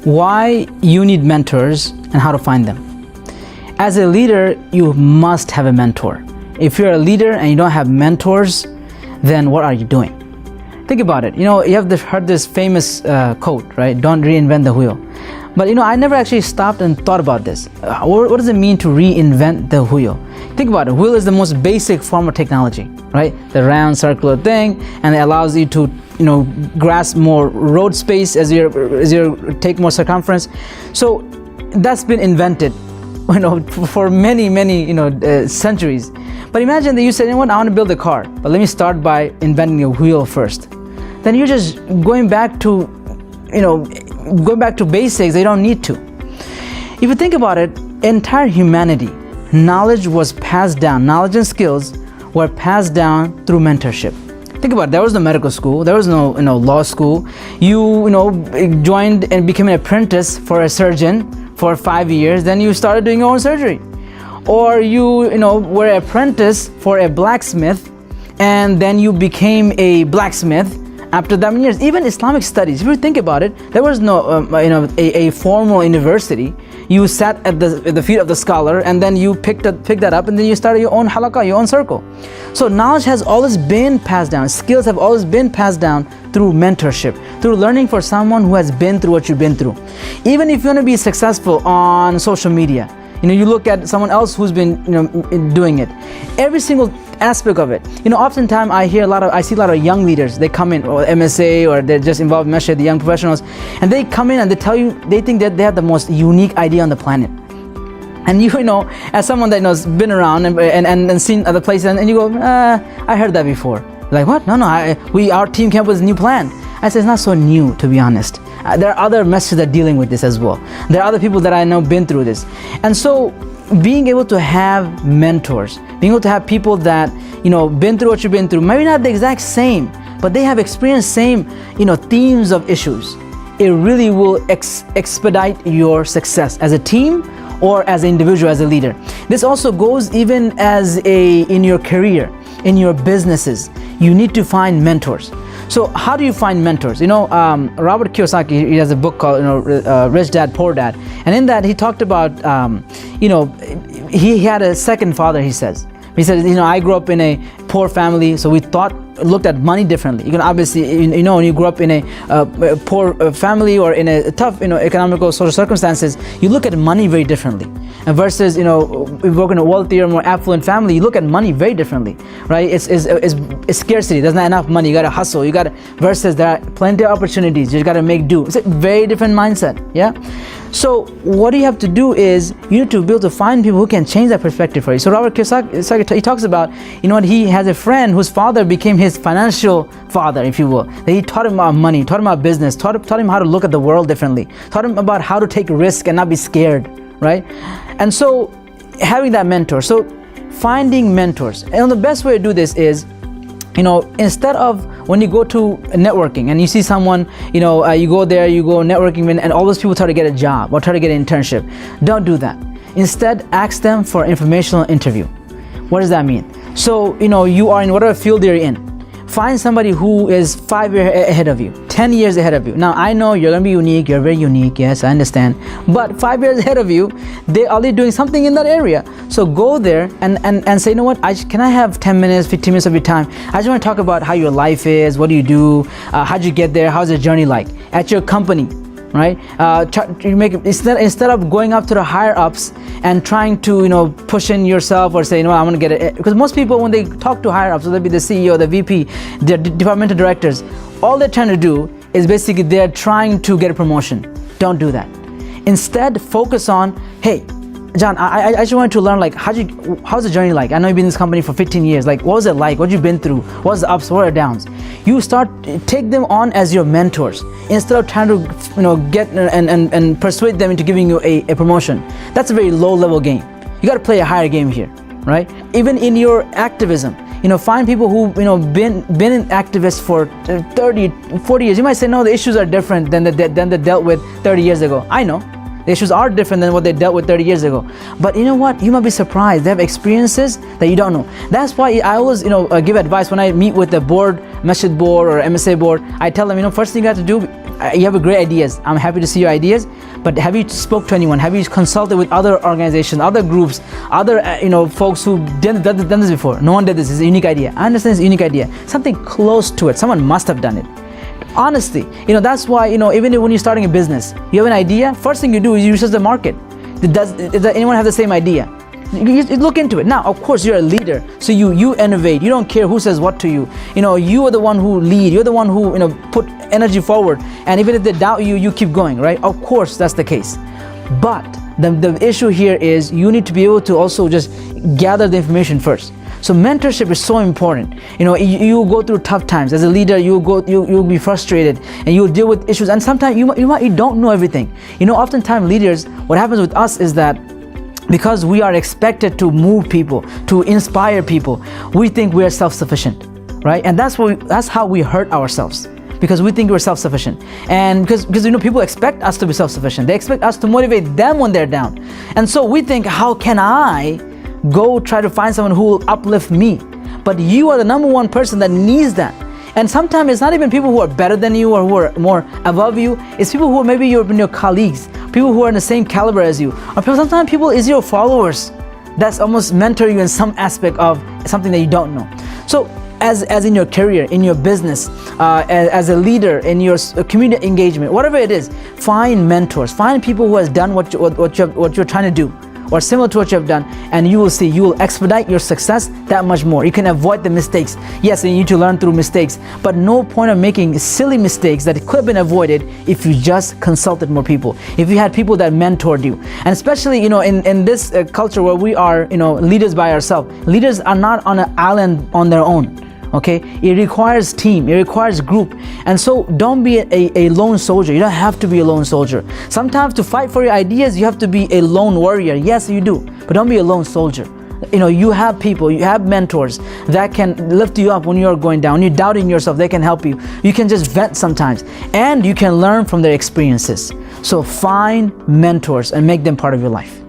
why you need mentors and how to find them. As a leader, you must have a mentor. If you're a leader and you don't have mentors, then what are you doing? Think about it. You have heard this famous quote, right? Don't reinvent the wheel. But I never actually stopped and thought about this. What does it mean to reinvent the wheel? Think about it. Wheel is the most basic form of technology, right? The round circular thing, and it allows you to grasp more road space as you take more circumference. So that's been invented for many centuries. But imagine that you said, I want to build a car, but let me start by inventing a wheel first. Then you're just going back to basics. They don't need to. If you think about it, entire humanity, knowledge was passed down. Knowledge and skills were passed down through mentorship. Think about it. There was no medical school. There was no law school. You joined and became an apprentice for a surgeon for 5 years. Then you started doing your own surgery. Or you were an apprentice for a blacksmith, and then you became a blacksmith after that many years. Even Islamic studies, if you think about it, there was no a formal university. You sat at the feet of the scholar, and then you picked that up, and then you started your own halaqah, your own circle. So knowledge has always been passed down. Skills have always been passed down through mentorship, through learning from someone who has been through what you've been through. Even if you want to be successful on social media, you look at someone else who's been doing it. Every single aspect of it. Oftentimes I see a lot of young leaders. They come in, or MSA, or they're just involved in Masjid, the young professionals, and they come in and they tell you they think that they have the most unique idea on the planet. And as someone that has been around and seen other places, and you go, I heard that before. Like, what? No, our team came up with a new plan. I said, it's not so new, to be honest. There are other messages that are dealing with this as well. There are other people that I know been through this. And so being able to have mentors, being able to have people that been through what you've been through, maybe not the exact same, but they have experienced same themes of issues. It really will expedite your success as a team or as an individual, as a leader. This also goes even in your career, in your businesses. You need to find mentors. So how do you find mentors? Robert Kiyosaki, he has a book called Rich Dad, Poor Dad, and in that he talked about he had a second father. He said, I grew up in a poor family, so we looked at money differently. You can obviously, when you grew up in a poor family or in a tough, economical, social circumstances, you look at money very differently. And versus, if you work in a wealthier, more affluent family, you look at money very differently, right? It's scarcity. There's not enough money. You got to hustle. Versus there are plenty of opportunities. You got to make do. It's a very different mindset. Yeah. So what you have to do is you need to be able to find people who can change that perspective for you. So Robert Kiyosaki, he talks about, he has a friend whose father became his financial father, if you will. That he taught him about money, taught him about business, taught him how to look at the world differently, taught him about how to take risk and not be scared, right? And so having that mentor, so finding mentors. And the best way to do this is, instead of when you go to networking and you see someone, you go there, you go networking, and all those people try to get a job or try to get an internship. Don't do that. Instead, ask them for an informational interview. What does that mean? So, you are in whatever field you're in. Find somebody who is 5 years ahead of you, 10 years ahead of you. Now, I know you're going to be unique. You're very unique. Yes, I understand. But 5 years ahead of you, they're already doing something in that area. So go there and say, can I have 10 minutes, 15 minutes of your time? I just want to talk about how your life is. What do you do? How'd you get there? How's the journey like? At your company, right? Instead of going up to the higher ups and trying to push in yourself or say, I want to get it, because most people, when they talk to higher ups, whether it be the CEO, the VP, the departmental directors, all they're trying to do is basically they're trying to get a promotion. Don't do that. Instead, focus on, hey, John, I just wanted to learn, how's the journey like? I know you've been in this company for 15 years. What was it like? What you been through? What's the ups? What are the downs? You take them on as your mentors instead of trying to, get and persuade them into giving you a promotion. That's a very low level game. You got to play a higher game here, right? Even in your activism, find people who, been in activists for 30, 40 years. You might say, no, the issues are different than they dealt with 30 years ago. I know. The issues are different than what they dealt with 30 years ago. But you know what? You might be surprised. They have experiences that you don't know. That's why I always, give advice when I meet with the board, masjid board or MSA board. I tell them, first thing you got to do, you have a great ideas. I'm happy to see your ideas, but have you spoke to anyone? Have you consulted with other organizations, other groups, other folks who done this before? No one did this. It's a unique idea. I understand it's a unique idea. Something close to it. Someone must have done it. Honestly, that's why, even when you're starting a business, you have an idea, first thing you do is you research the market. Does anyone have the same idea? You look into it. Now, of course, you're a leader, so you innovate. You don't care who says what to you. You are the one who lead. You're the one who put energy forward. And even if they doubt you, you keep going, right? Of course, that's the case. But the issue here is you need to be able to also just gather the information first. So mentorship is so important. You go through tough times as a leader. You'll be frustrated, and you'll deal with issues. And sometimes you don't know everything. Oftentimes leaders, what happens with us is that because we are expected to move people, to inspire people, we think we are self-sufficient, right? And that's how we hurt ourselves, because we think we're self-sufficient. And because people expect us to be self-sufficient. They expect us to motivate them when they're down. And so we think, how can I go try to find someone who will uplift me? But you are the number one person that needs that. And sometimes it's not even people who are better than you or who are more above you. It's people who are maybe your colleagues, people who are in the same caliber as you. Or sometimes people is your followers that's almost mentor you in some aspect of something that you don't know. So as in your career, in your business, as a leader, in your community engagement, whatever it is, find mentors, find people who has done what you're trying to do, or similar to what you have done, and you will see, you will expedite your success that much more. You can avoid the mistakes. Yes, you need to learn through mistakes, but no point of making silly mistakes that could have been avoided if you just consulted more people, if you had people that mentored you. And especially, in this culture where we are, leaders by ourselves, leaders are not on an island on their own. Okay, it requires team, it requires group. And so don't be a lone soldier. You don't have to be a lone soldier. Sometimes to fight for your ideas, you have to be a lone warrior. Yes, you do, but don't be a lone soldier. You have people, you have mentors that can lift you up when you're going down. When you're doubting yourself, they can help you. You can just vent sometimes, and you can learn from their experiences. So find mentors and make them part of your life.